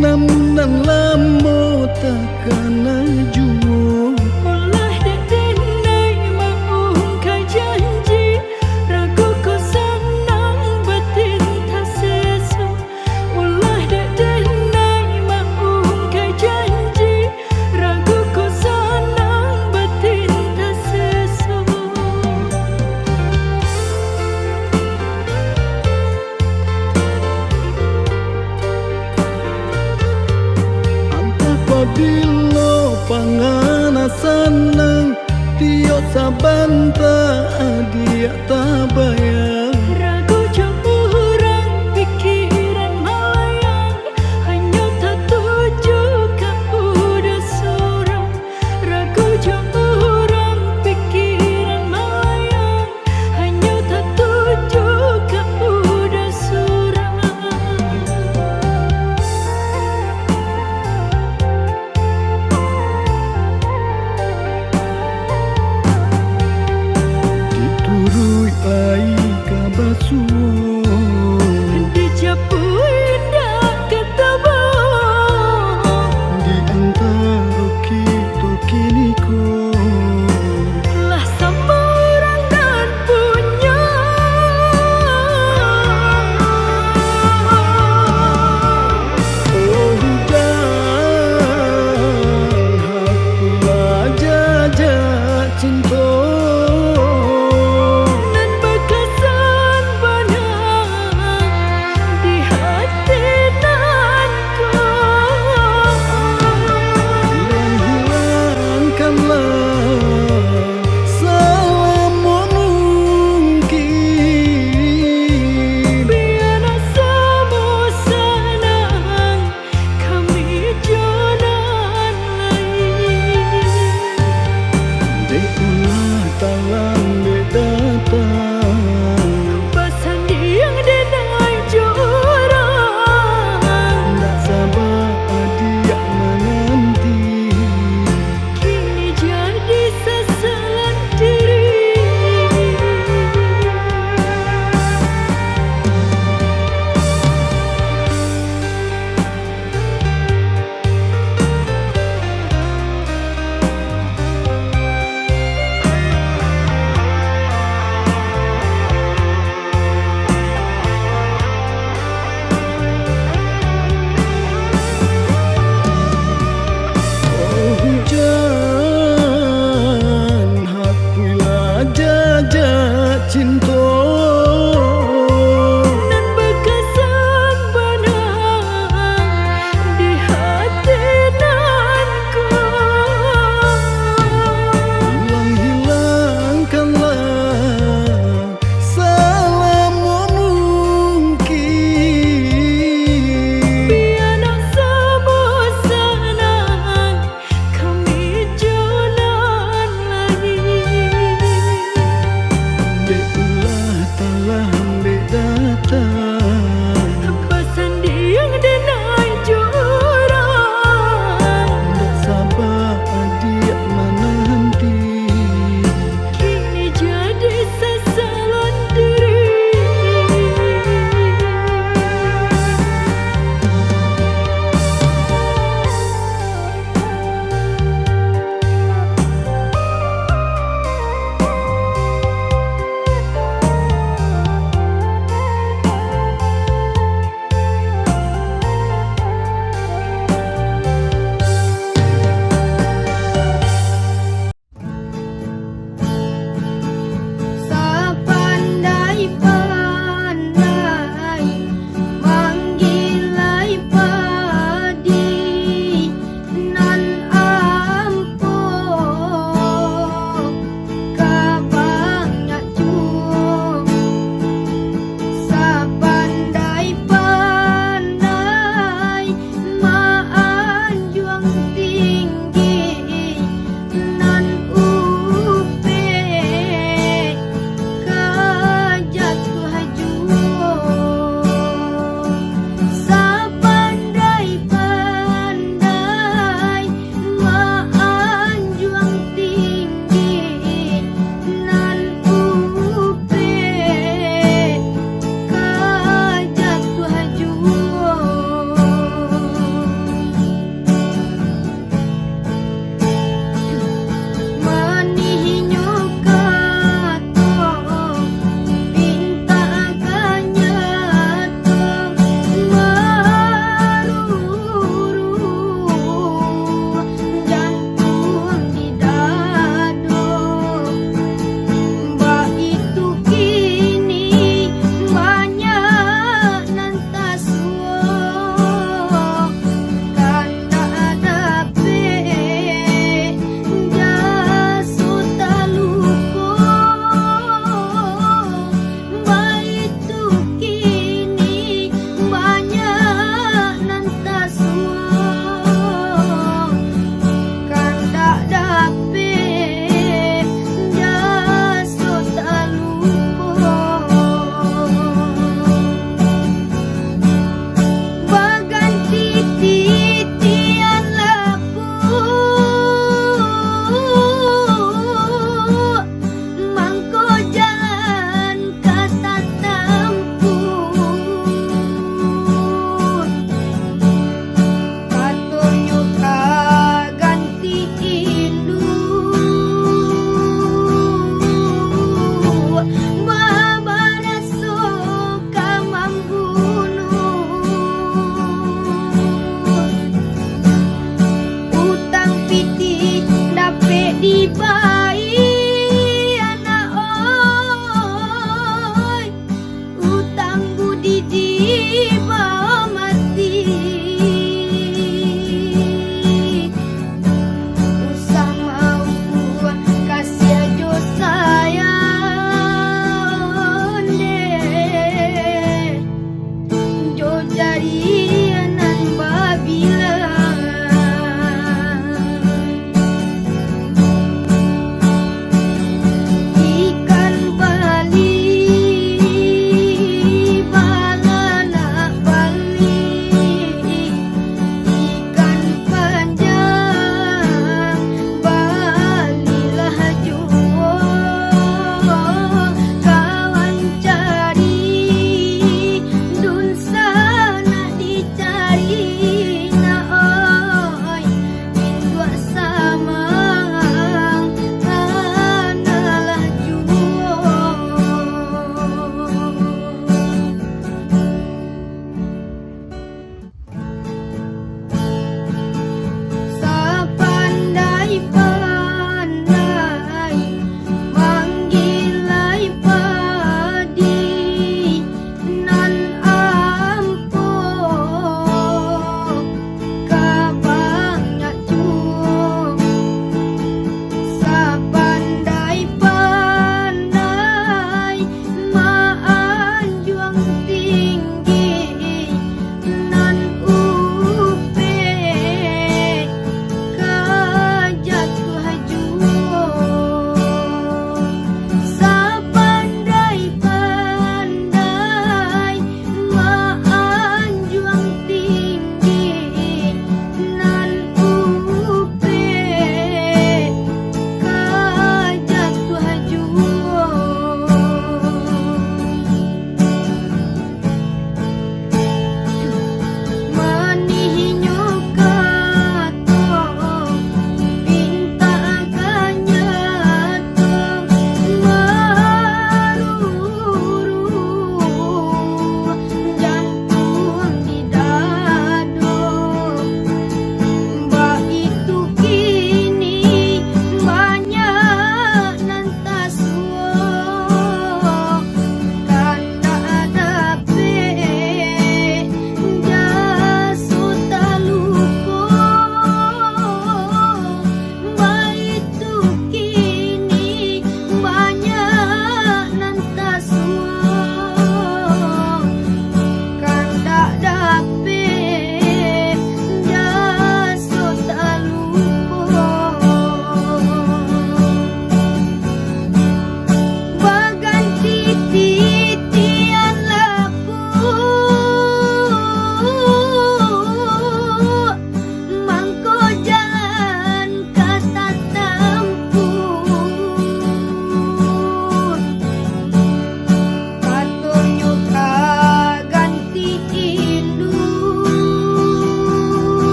namun dan lamo takkan juo. Ulah denai mau ka janji, ragu ko sanang batin ta seso. Ulah denai mau ka janji, ragu ko sanang batin ta seso. Apabila pangana sanang tio sabanta dia tabayang. Ragu jauh orang pikiran malayang, hanya tak tuju ka udah sorang. Ragu jauh orang pikiran malayang, hanya tak tuju ka udah sorang. Diturui ai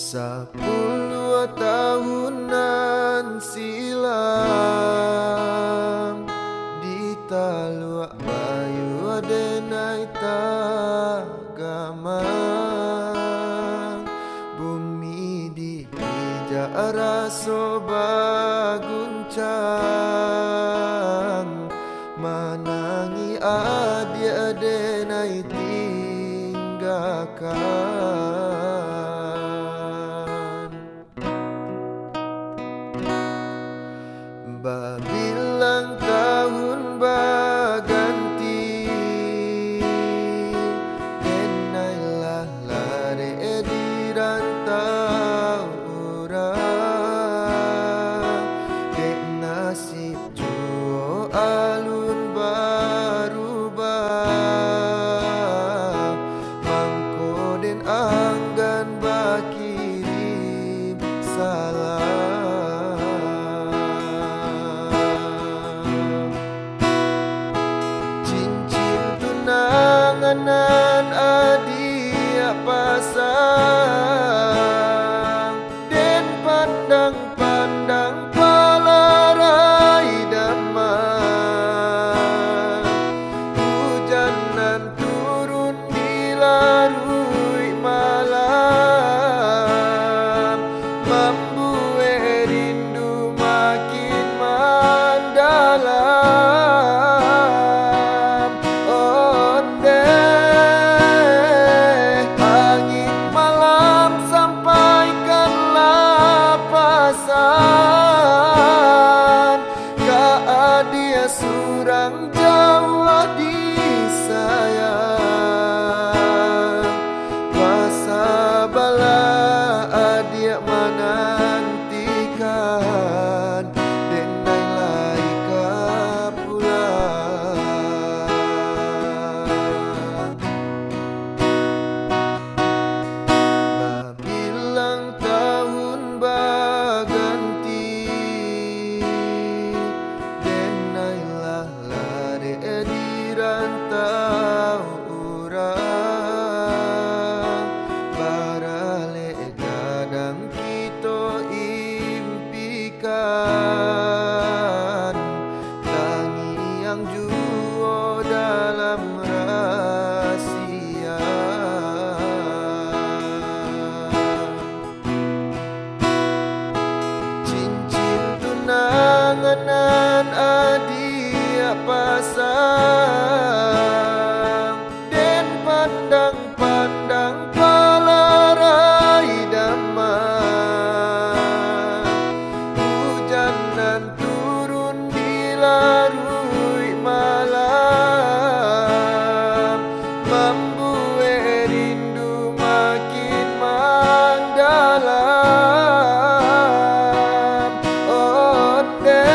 10 tahunan silam manangi adik-adik nai tinggalkan. Babilang tahun baganti, denailah lare di rantau orang, dek nasib juo alun barubah, mangko den anggan bakirim salam. Tunanganan adia pasang, den pandang-pandang palarai damai, hujanan turun dilarui malam, membuat rindu makin mendalam. Angin malam sampaikanlah pesan, ka dia surang jauh disayang, pasabalah adia menantikan, denai laika pulang. Babilang tahun baganti, denailah lare di rantau urang, barale kadang kita impikan, tangi yang juo dalam rahasia. Cincin tunanganan adia pasang, den pandang-pandang palarai damai, hujanan turun dilarui malam, membuat rindu makin mendalam. Onde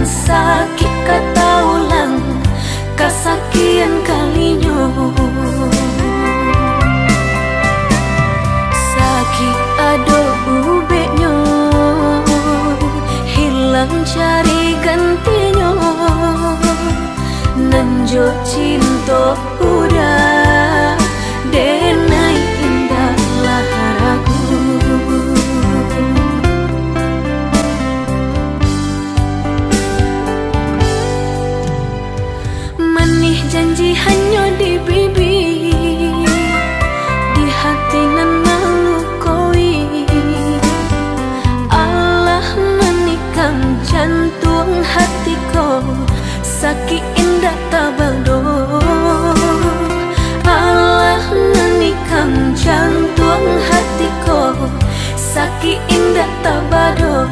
sakit kata ulang kasakian kalinyo. Sakit ado ubeknyo, hilang cari gantinya. Nanjo cinta udah denai indah laharaku. Manih janji hanya di bibir, di hati nan melukoi. Allah menikam jantung hatiku, sakit indah tabado. Allah menikam jantung hatiku, sakit indah tabado.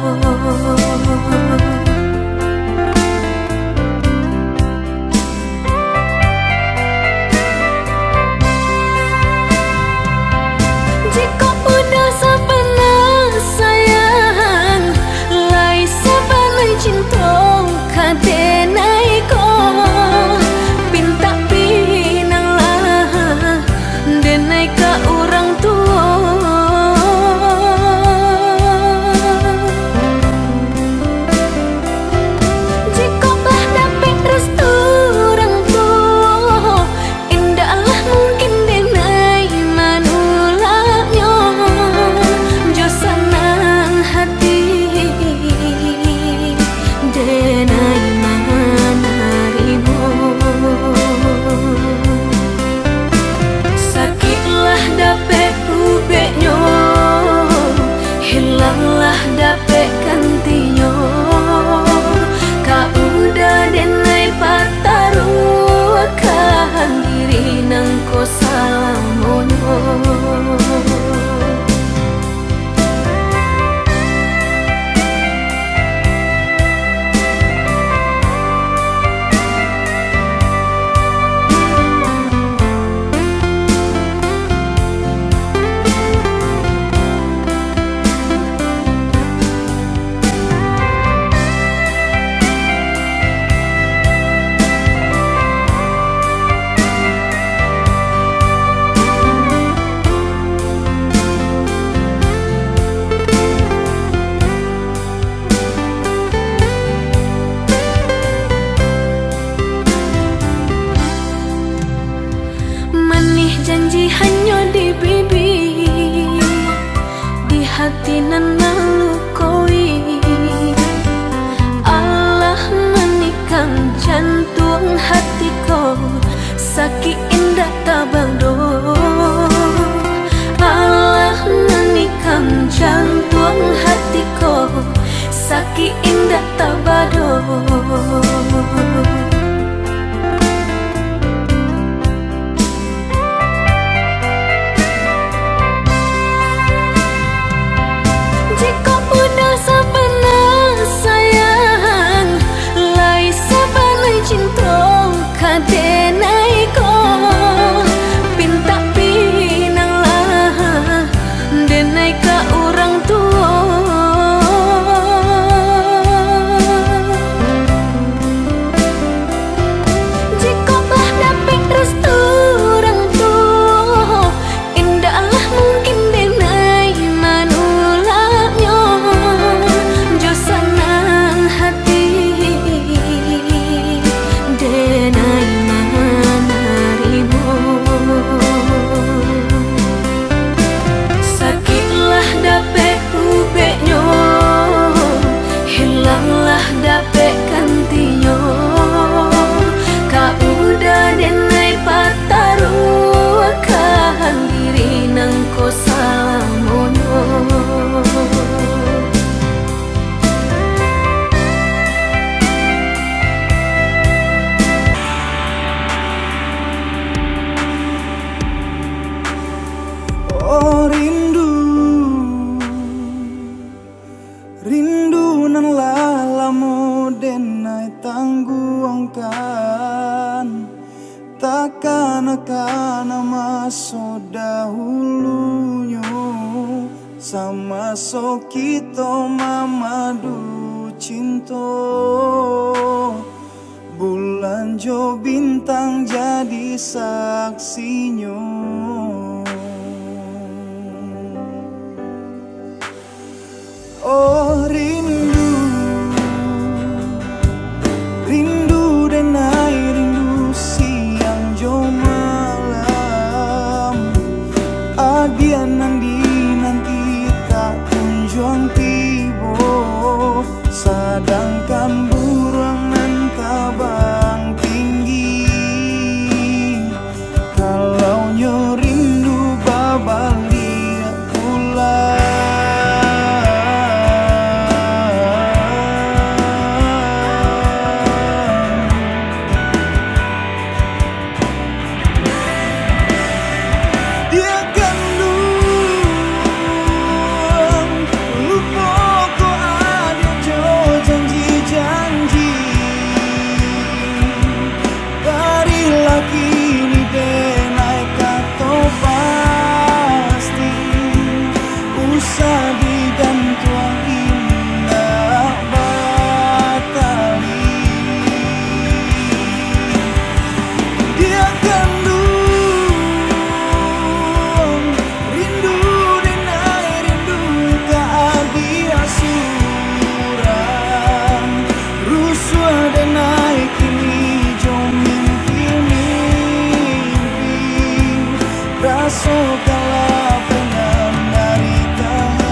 Jika udah sebenar sayang, lai sebenar cinta kadenai ko. Pinta pinang lah denai ka orang tua. Jika lah dapat restu orang tua, indahlah mungkin denai manulaknya. Jo senang hati denai menarimu. Sakitlah dapat ubeknya, hilanglah dapat gantinya. Kau udah denai pataruakan diri nang ko salamonyo. Manih janji hanya di bibir, di hati nan melukoi. Allah menikam jantung hatiku, sakit indah tabado. Allah menikam jantung hatiku, sakit indah tabado. Jika udah sebenar sayang, lai sebenar cinta kadenai ko. Pinta pinang lah denai ka orang tua. Jika lah dapat restu orang tua, indahlah mungkin denai manulaknya. Jo senang hati denai menarimu. Sakitlah dapat ubeknya, hilanglah dapat gantinya. Kau udah denai pataruakan diri nang ko salamonyo. Oh rindu, rindu nan lalamu denai tangguangkan. Takkan akan masuk dahulunya, sama so kita mamadu cinta. Bulan jo bintang jadi saksinya. Oh rindu, rindu denai rindu siang jo malam. Adian nanti tak kunjung tiba, sedangkan burung nan tabang tinggi. Kalau nyo rindu babalik pulang. Dia kandung lupa ko ada jo janji-janji. Dari laki ni denai kato pasti usah digantung indah batali. Dia kandung rindu denai rindu keadia surang. Rusuh denai kini jo mimpi-mimpi. Raso kalah penam dari tangan.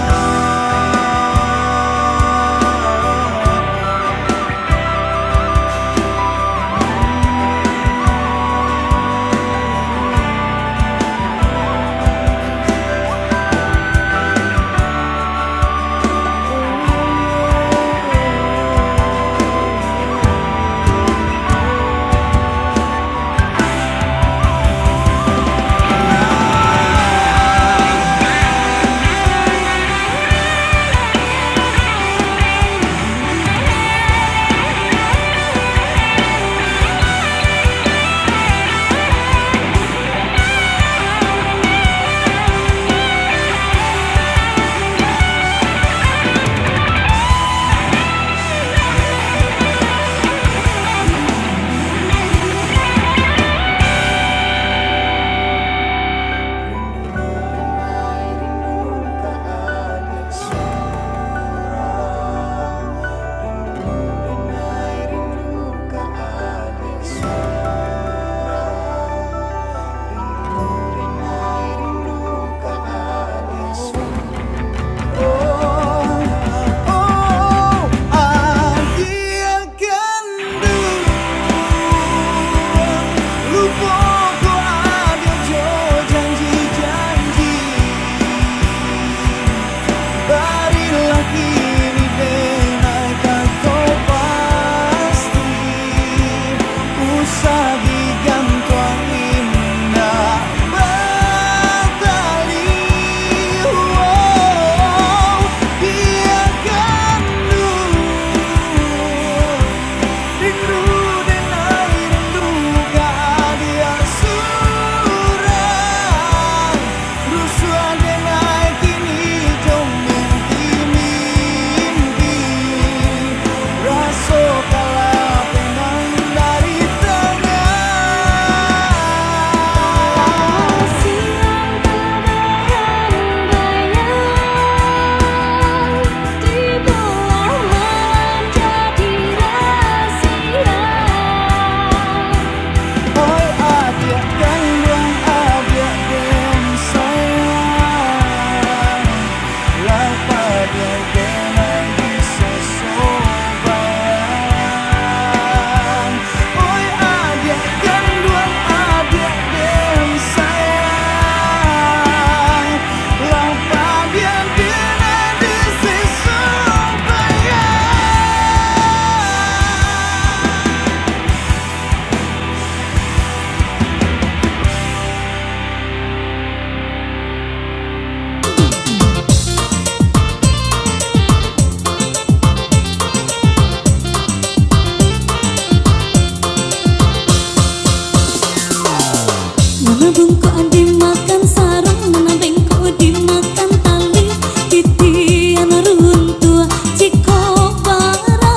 Dimakan tali, titian runtua, ciko barang.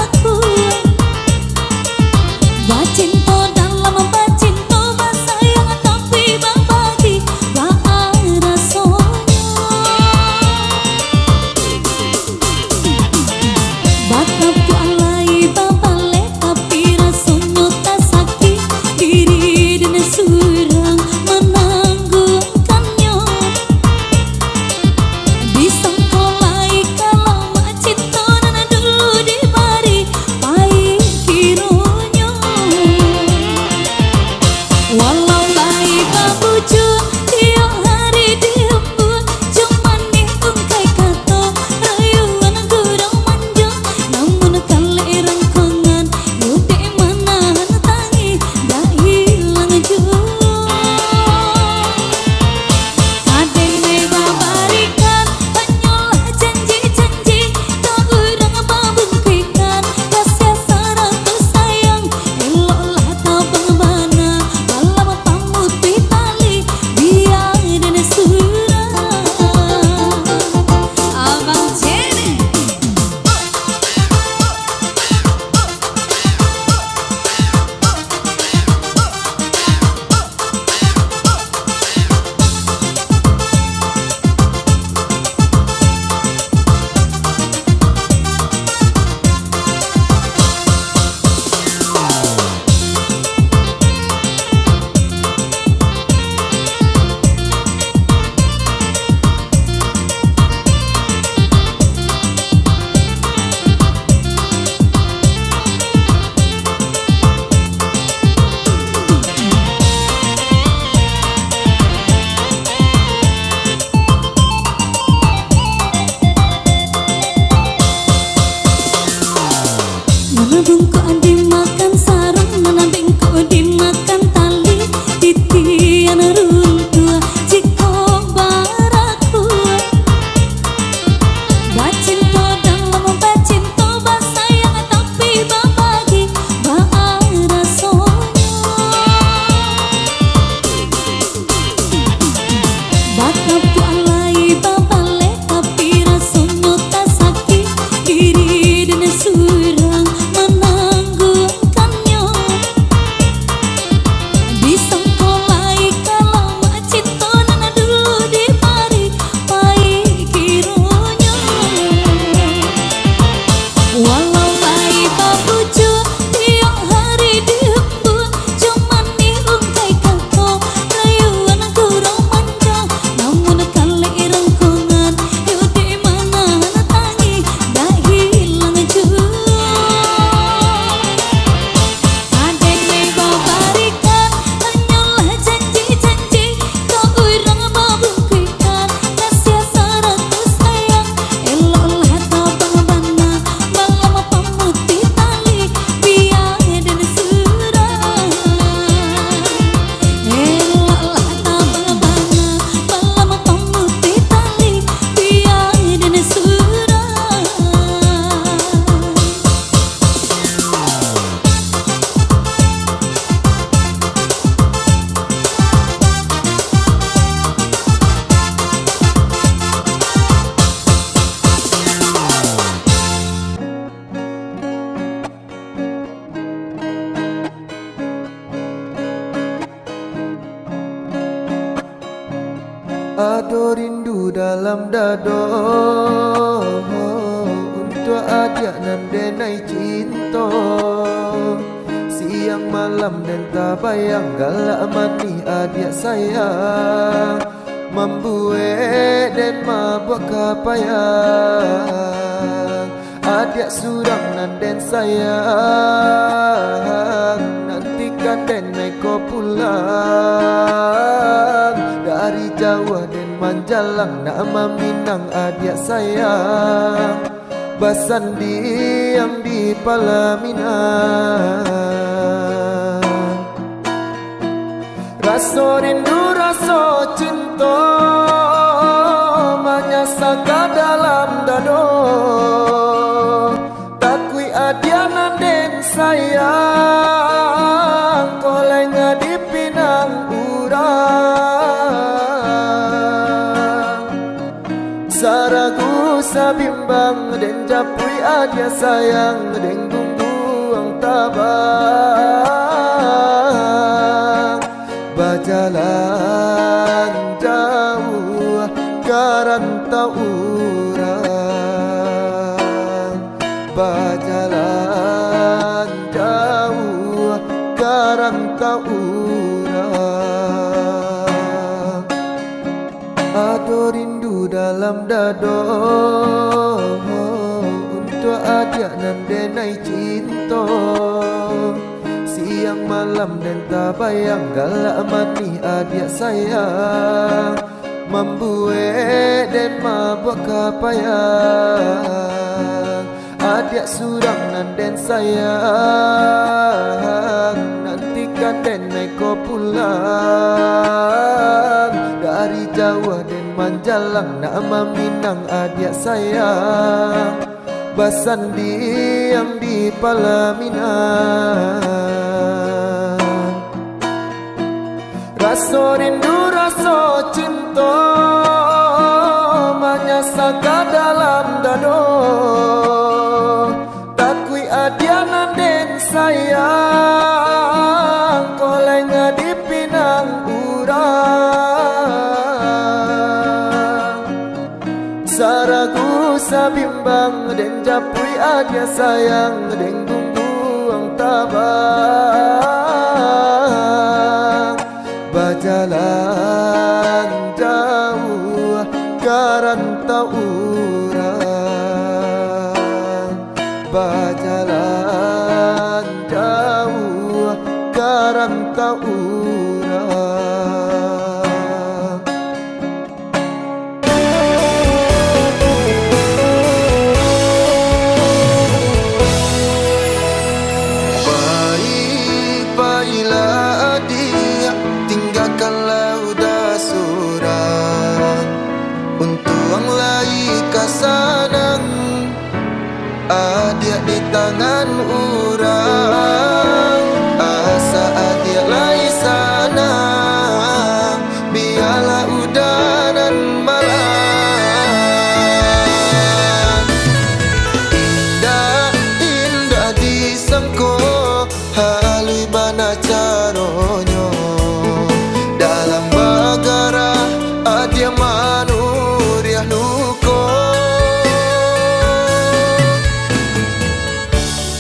Ado rindu dalam dado untuk adik nan denai cinta. Siang malam dan tak bayang galak mani adik sayang, membuat dan mabuk kapayang. Adik surang nan den sayang, nantikan den naik ko pulang. Dari Jawa dan Manjalang nama Minang adik sayang, basan diam di Palaminan. Rasa rindu rasa cinta menyasaka dalam dado. Takui adianan den sayang, koleng di pinang urang. Saragu sabimbang den japui adia sayang, den gungguang tabang. Berjalan jauh karantau urang, berjalan jauh karantau urang. Ado rindu dalam dado untuk adik nan denai cinta. Siang malam dan tak bayang galak mani adik sayang, membuat dan mabuk kapayang. Adik surang nan den sayang, nantikan den naik ko pulang. Dari Jawa dan Manjalang nama Minang adik sayang, basan diam di Palaminan. Rasa rindu rasa cinta menyasaka dalam dado. Takui adianan den sayang, koleng di pinang urang. Saragu sabimbang den japui adia sayang, den gungguang tabang. Berjalan jauh karantau urang, berjalan jauh karantau urang. Baik-baiklah dia, tinggalkanlah udah surang. Untuang lai kasanang, adik di tangan urang. Asa adik lai sana, biarlah udanan malam. Indah, indah disangko, halui bana caronyo. Dalam bagara adia manuriah luko.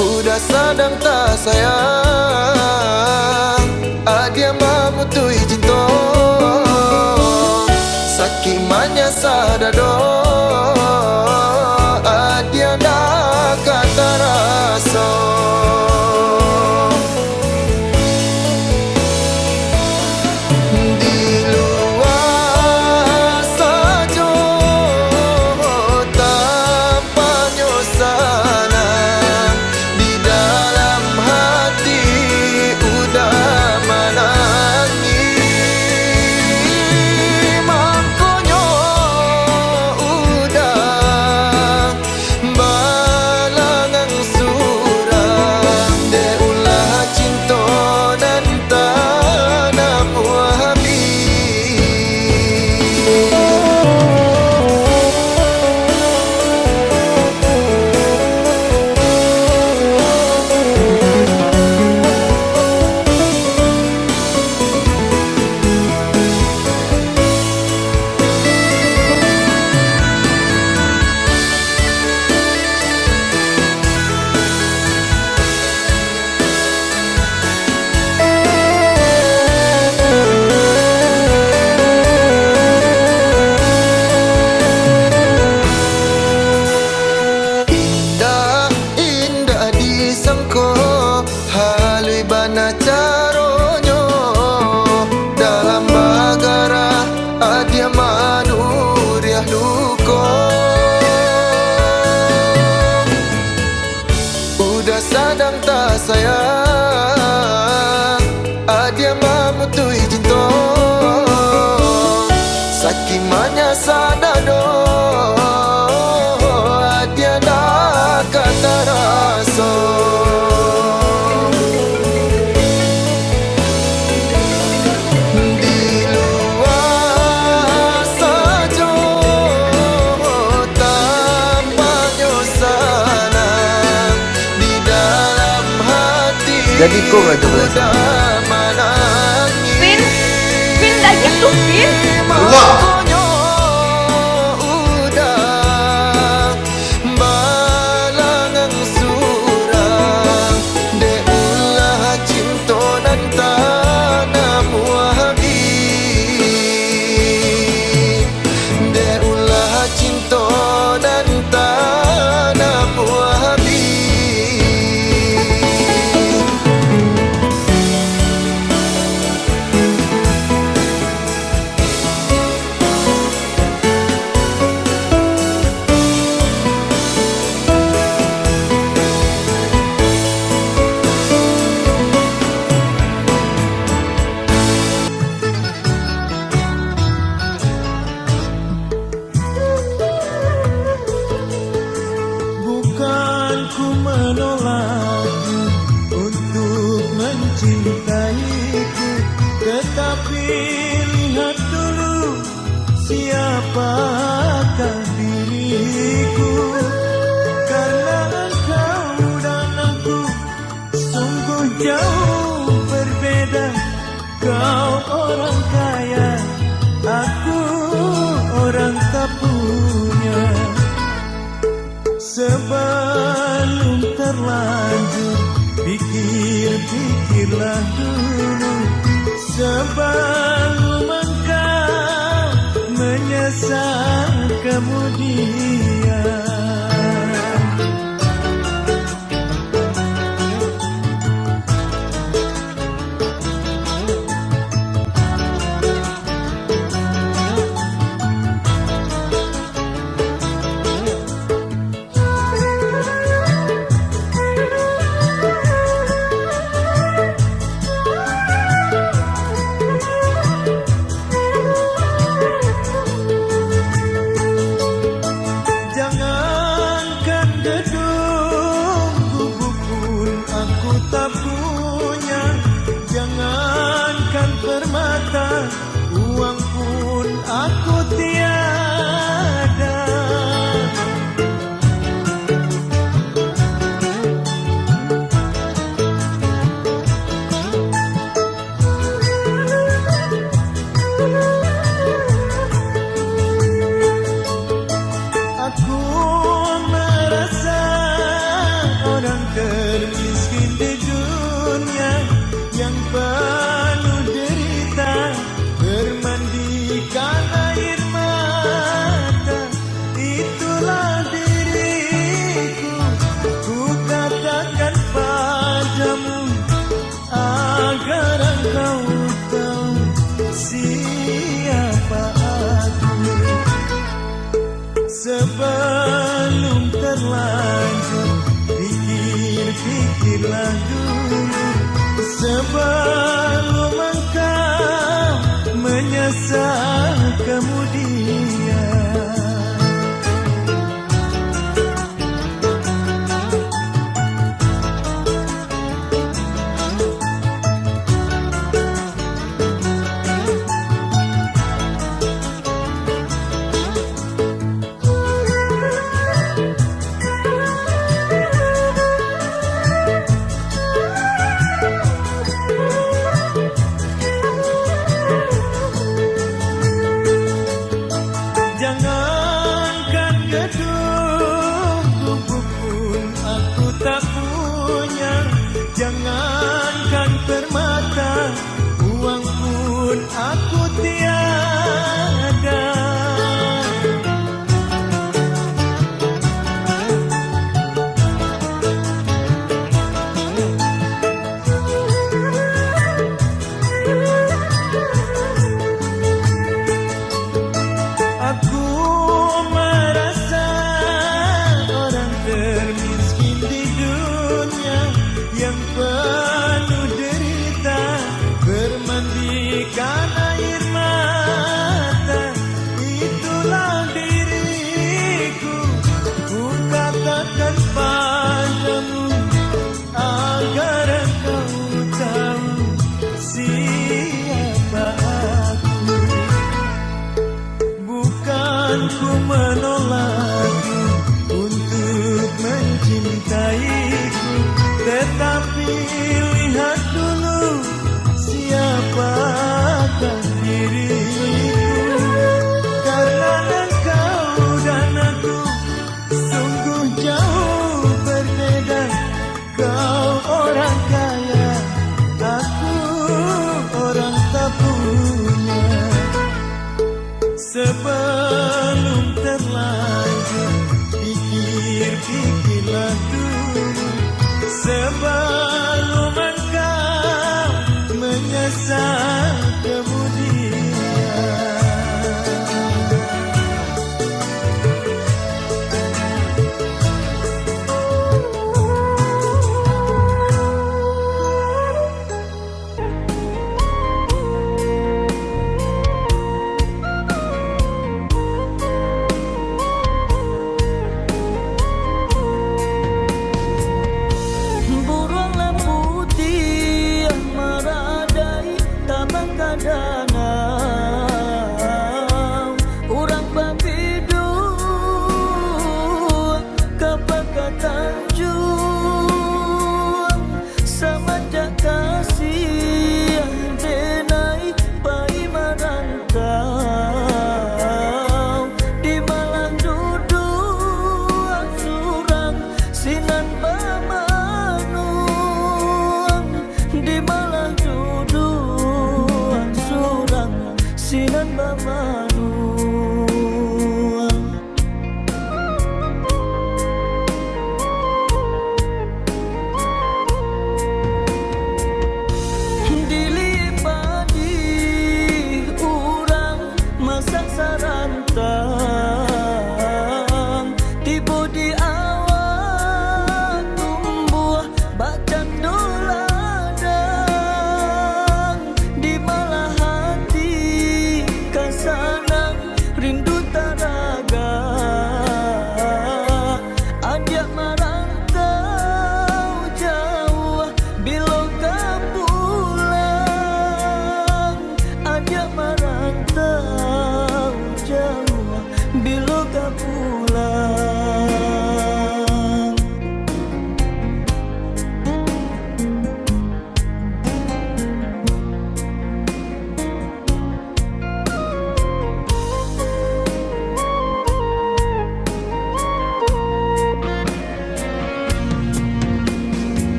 Udah sadang tak sayang, adia mamutui cinta. Sakimanya sadado, adia dah kata rasa. bana caronyo dalam bagara adia manuriah luko. Udah sadang tak sayang adia mamutui jinto sakimanya sadado adia nak kata raso. Jadi kau gak coba Vin, Vin dah gitu Vin. Udah balangang surang de ulah cinta dan tanam wahabi de ulah cinta dan tanam wahabi. Ku menolak untuk mencintaiku, tetapi lihat dulu siapakah diriku. Karena engkau dan aku sungguh jauh berbeda. Kau orang kaya, aku orang tak punya. Sebelum terlanjur, pikir-pikirlah dulu. Sebelum engkau menyesal kemudian. Uang pun aku tiada. Aku merasa orang termiskin di dunia yang penuh derita, bermandikan air mata. Itulah diriku, ku katakan padamu agar engkau tahu siapa aku. Sebelum terlanjur, pikir-pikirlah dulu. Sebelum engkau menyesal kemudian. Jangankan gedung, tubuh pun aku tak punya. Jangankan permata, uang pun aku tiada. menolakku untuk mencintaiku, tetapi lihat dulu siapakah diriku. Karena engkau dan aku sungguh jauh berbeda. Kau orang kaya, aku orang tak punya. Sebelum terlanjur pikir-pikirlah dulu, sebelum engkau menyesal kemudian. Burunglah putih yang meradai tabang kadanau, urang babidu kepakat tanjung, samajak kasih denai pai marantau, di malang duduk surang sinan di malah duduk surang sinan bamanu. Dilipadi urang masak sarantang, tiba di awal tumbuh bacan doladang, di malah hati kasar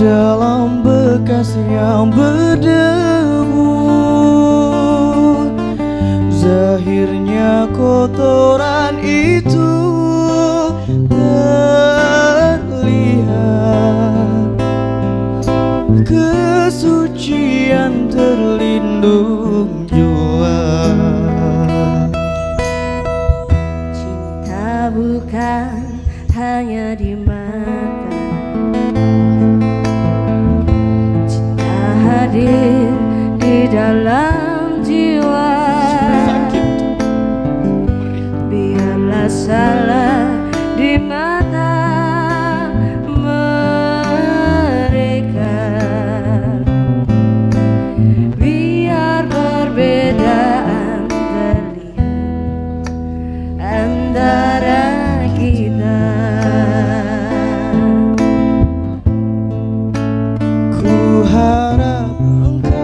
dalam bekas yang berdebu. Zahirnya kotoran itu terlihat, kesucian terlindung jua. Cinta bukan hanya di mata, cinta hadir di dalam jiwa. Biarlah salah di mata mereka, biar perbedaan terlihat antara kita. Ku harap engkau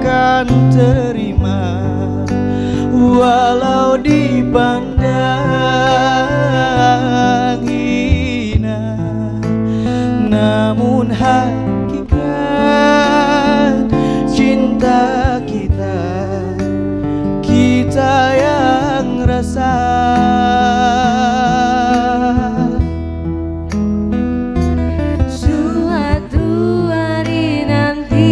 kan terima, walau dipandang hina, namun hakikat cinta kita, kita yang rasa. Suatu hari nanti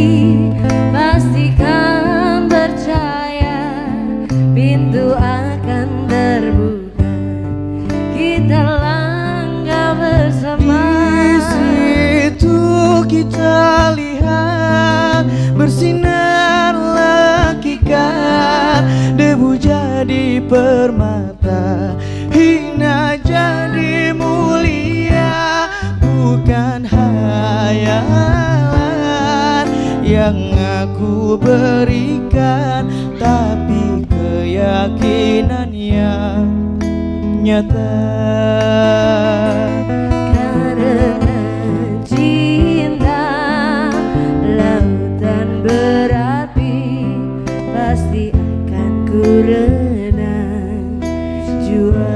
pastikan percaya, pintu akan terbuka, kita langkah bersama. Di situ kita lihat bersinar hakikat, debu jadi permata, hina jadi mulia. Bukan hayalan yang aku berikan, tapi keyakinan yang nyata. Karena cinta lautan berapi, pasti akan ku renang jua.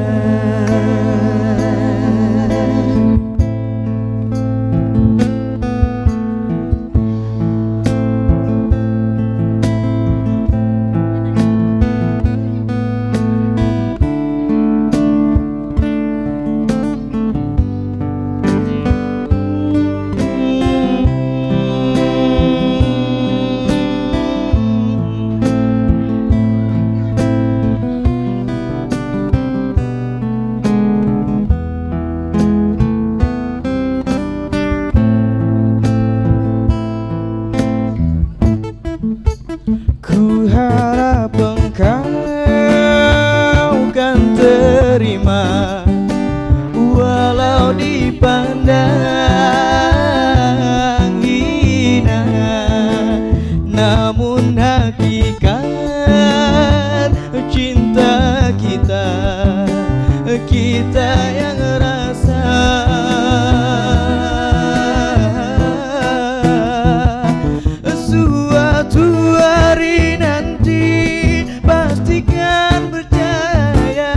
Ku harap engkau kan terima, walau dipandang hina, namun hakikat cinta kita, kita yang rasa. Suatu hari nanti pastikan percaya,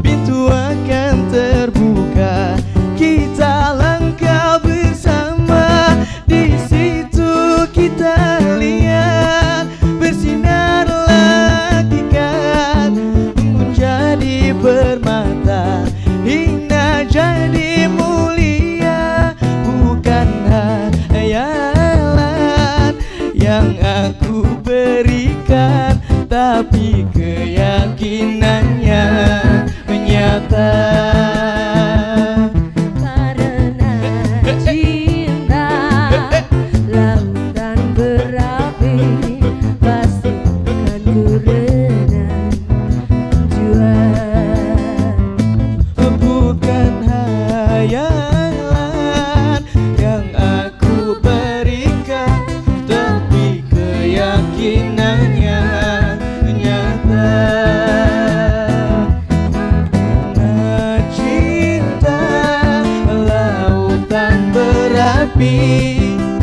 pintu akan terbuka, kita langkah bersama. Di situ kita lihat bersinar hakikat, menjadi permata, hina jadi mulia. Bukan hayalan yang aku berikan, tapi keyakinannya nyata. Karena cinta lautan berapi, pasti akan ku renang jua. Bukan hayalan yang aku berikan, tapi keyakinannya nyata. Karena cinta lautan berapi,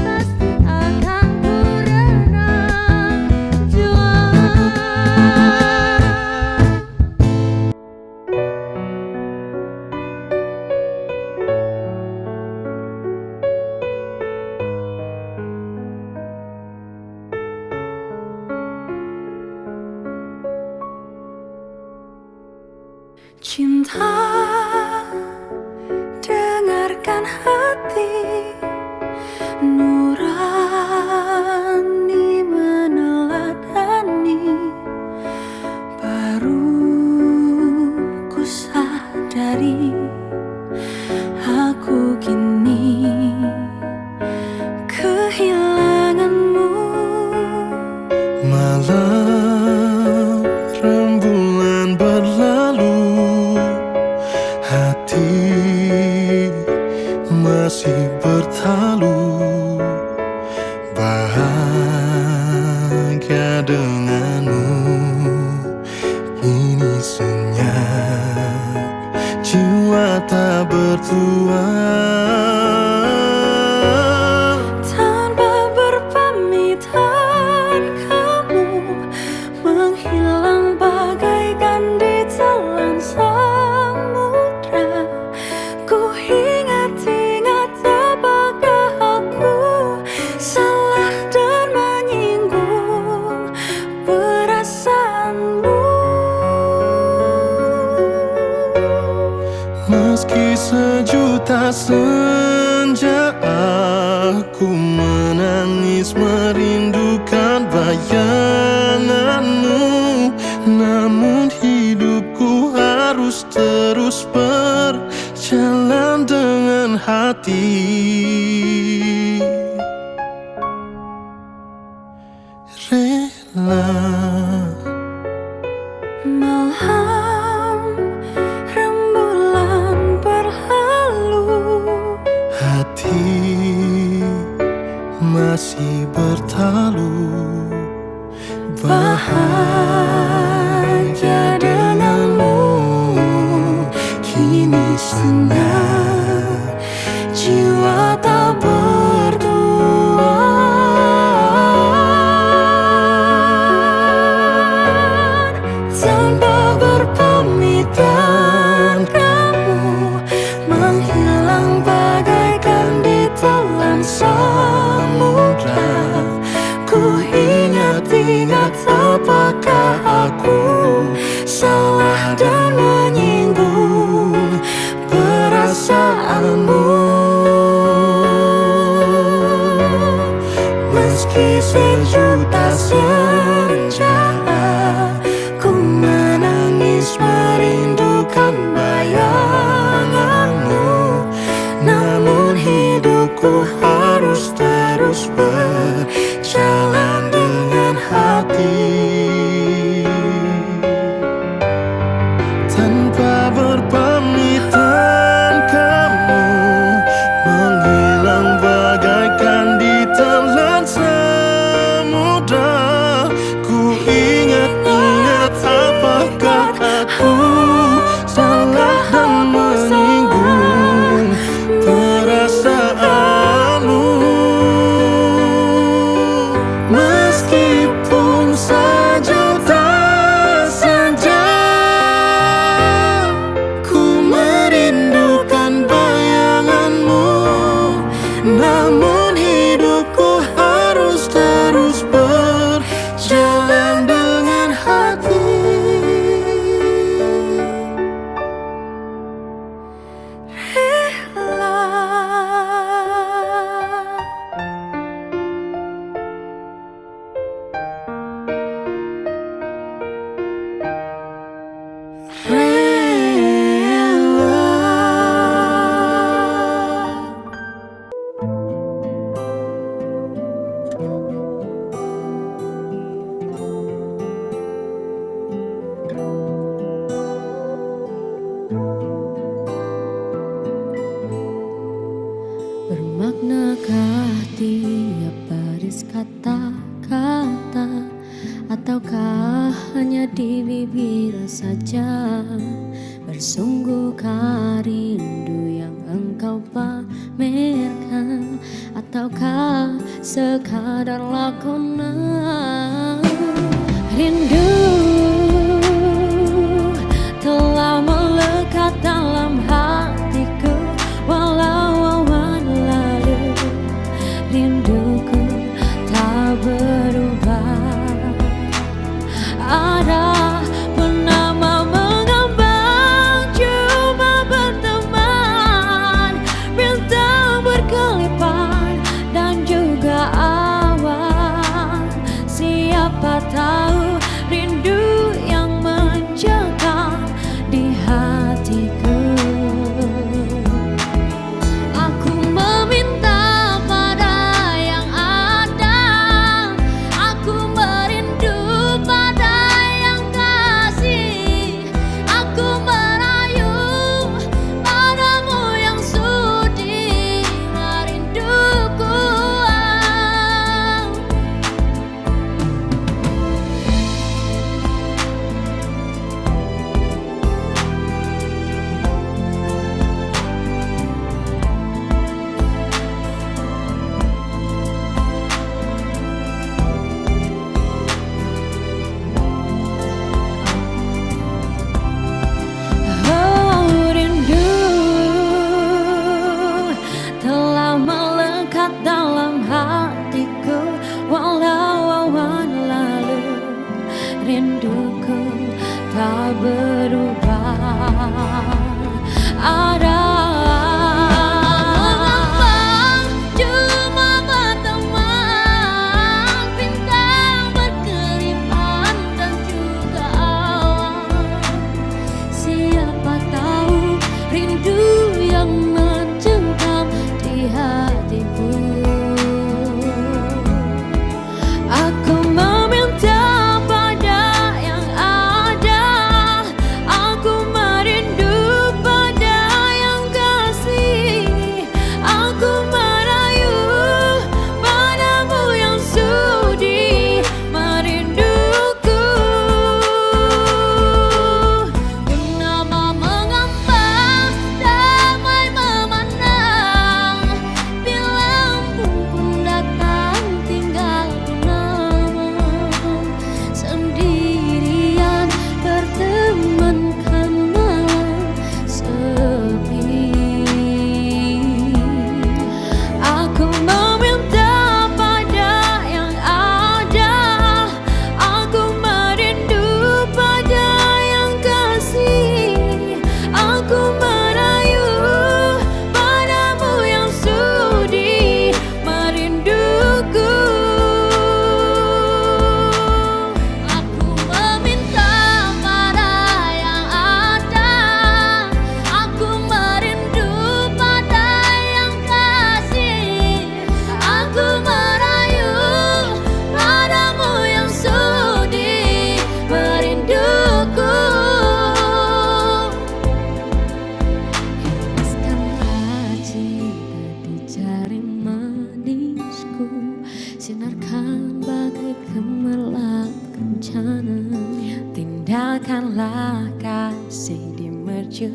Pasti akan ku renang jua. dengan hati nurani meneladani, baru ku sadari aku kini kehilanganmu. Malam rembulan berlalu, hati masih bertalu, bahagia denganmu. Kini senyap, jiwa tak bertuan. Tanpa berpamitan kamu menghilang bagaikan ditelan samudra. Ku ingat-ingat apakah aku salah dan menyinggung perasaanmu. Meski sejuta senja aku menangis merindukan bayanganmu, namun hidupku harus terus berjalan dengan hati rela. Malam rembulan berlalu, Hati masih bertalu, bahagia denganmu. Kini senang, jiwa tak bertuan. tanpa berpamitan kamu menghilang bagaikan ditelan samudra. Ku ingat-ingat apakah aku salah dan menyinggung perasaanmu. Meski sejuta senja ku menangis merindukan bayanganmu, namun hidupku harus terus berjalan dengan hati Tanpa berpamitan kamu menghilang bagaikan ditelan samudra. Ku ingat-ingat apakah aku salah dan menyinggung perasaanmu. Meskipun sejuta senja ku merindukan bayanganmu, namun hidupku harus terus berjalan dengan hati Bermaknakah tiap baris kata-kata, ataukah hanya di bibir saja? Bersungguhkah rindu yang engkau pamerkan, ataukah sekadar lakonan? Rindu telah melekat dalam hatiku, walau awan lalu rinduku tak berubah. Ada penama mengambang, cuma berteman. Rindu yang mencengkam di hatiku. Aku meminta pada yang ada, aku merindu pada yang kasih, aku merayu padamu yang sudi merinduku. Bernama mengambang, damai memandang, bila embun pun datang tinggalku nama. Sendirian bertemankan malam sepi. Aku meminta pada yang ada, aku merindu pada yang kasih, aku merayu padamu yang sudi merinduku. Aku meminta pada yang ada, aku merindu pada yang kasih, aku merayu padamu yang sudi merinduku. Hembuskanlah cinta di jari manisku, sinarkan bagai gemerlap kencana. Tindakanlah kasih di mercu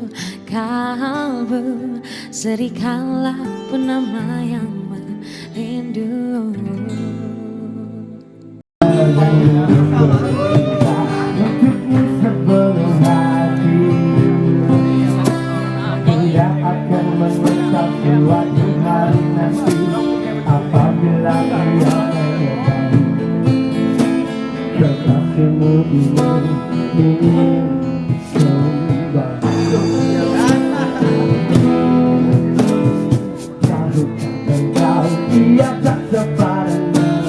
kalbu, serikanlah penama yang merindu. Sebelum hati tidak akan menetap suatu hari nanti, apabila ia menyadari kekasihmu ingin kembali. Tahukah engkau ia tak sepadan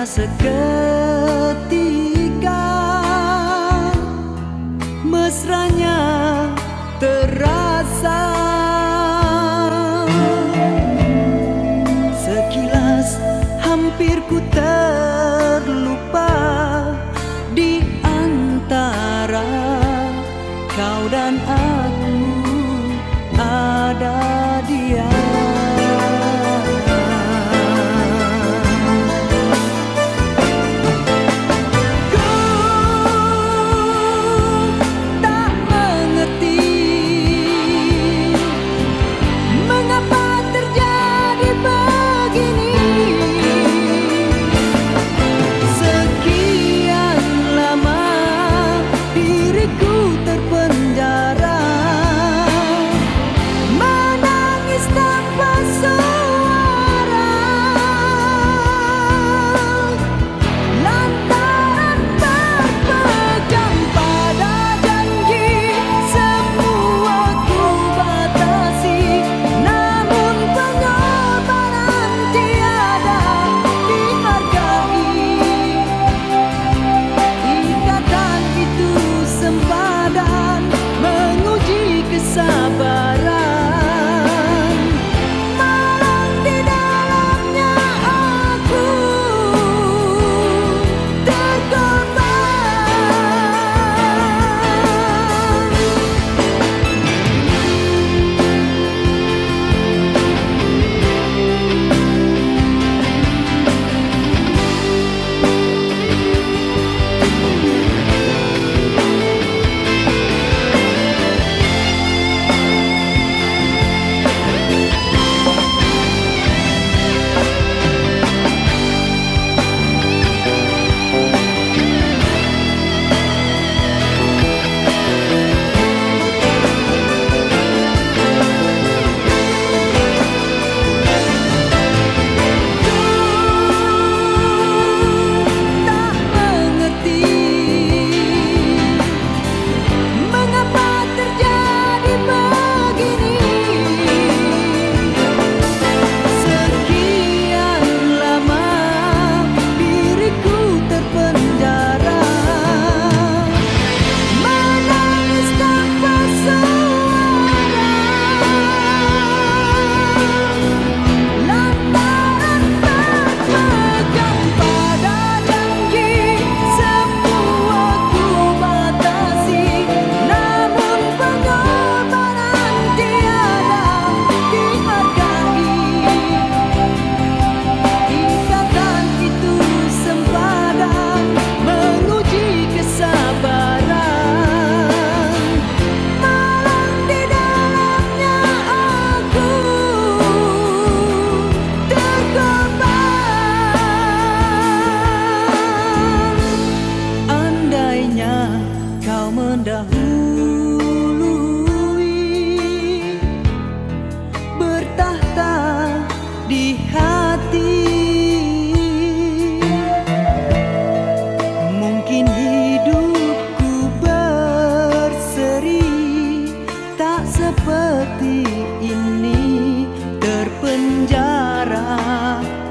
seketika mesranya terasa. Sekilas hampir ku terlupa di antara kau dan aku ada dia.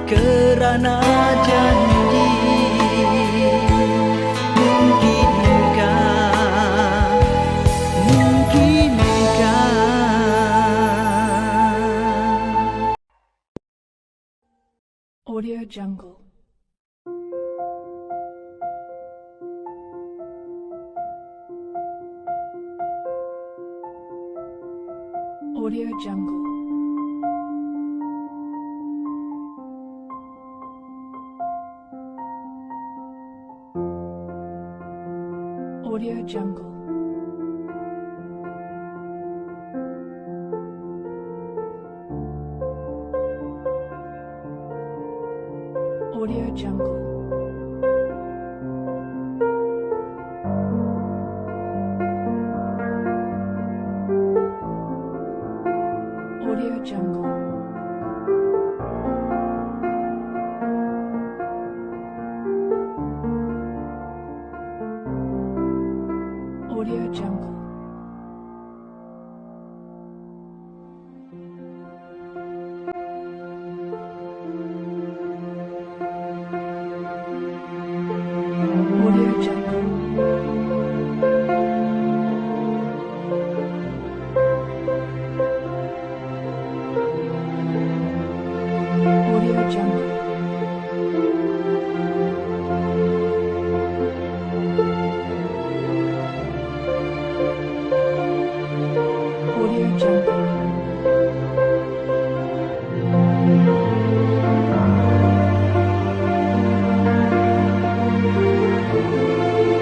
Kerana janji, mungkinkah Audio Jungle. Audio Jungle. Audio Jungle. Audio Jungle. Audio Jungle. Audio Jungle. Jungle. Audio Jungle.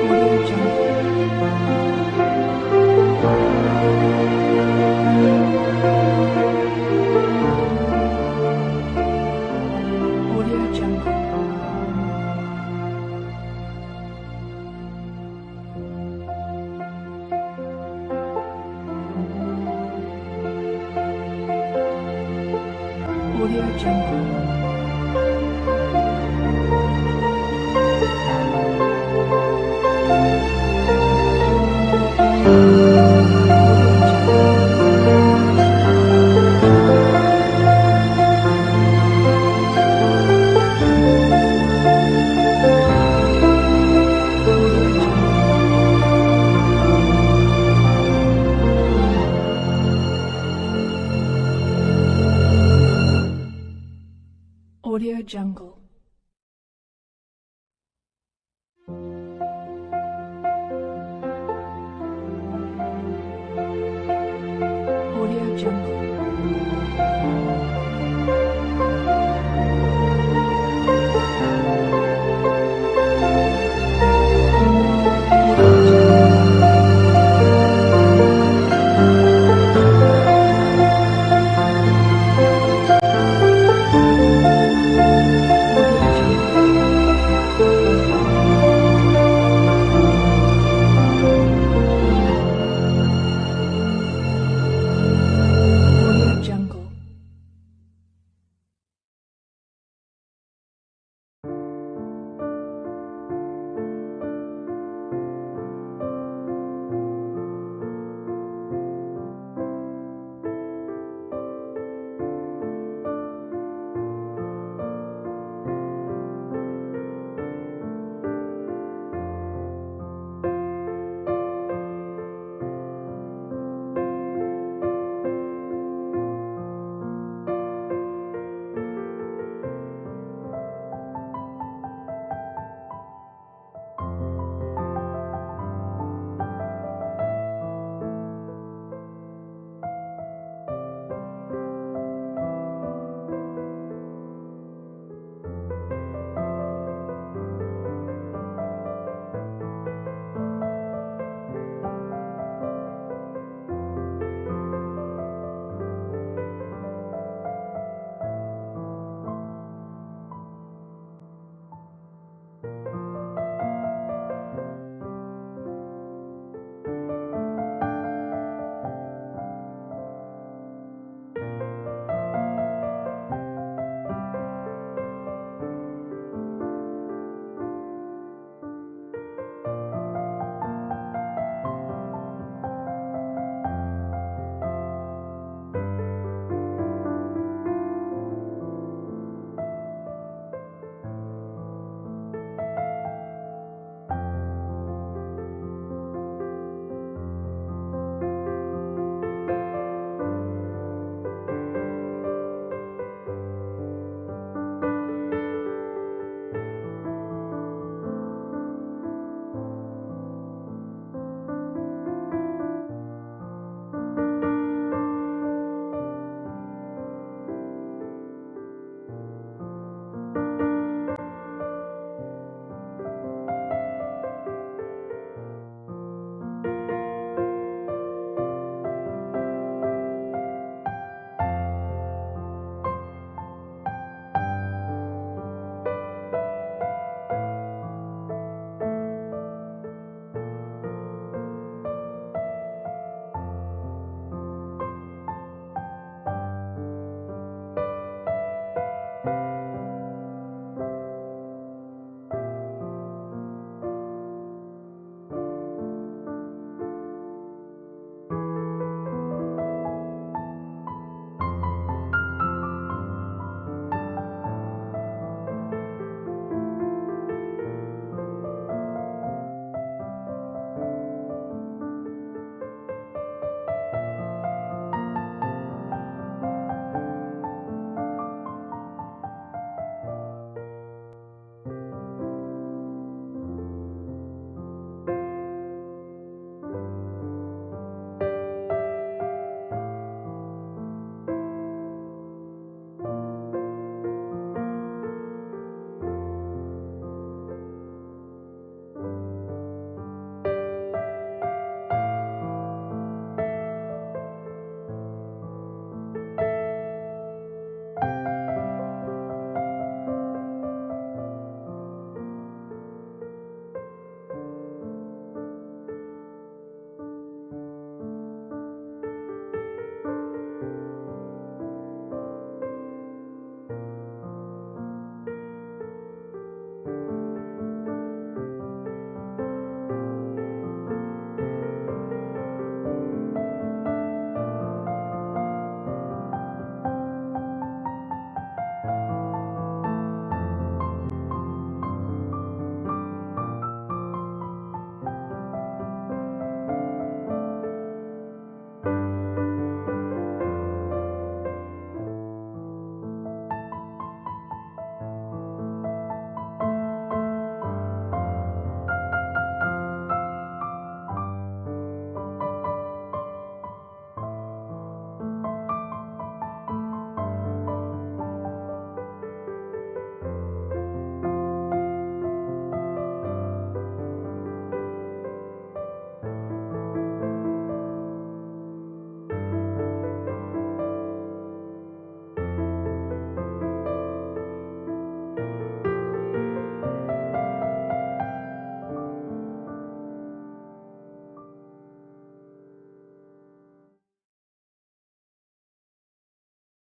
Audio Jungle. Audio Jungle. Audio Jungle. Audio Jungle.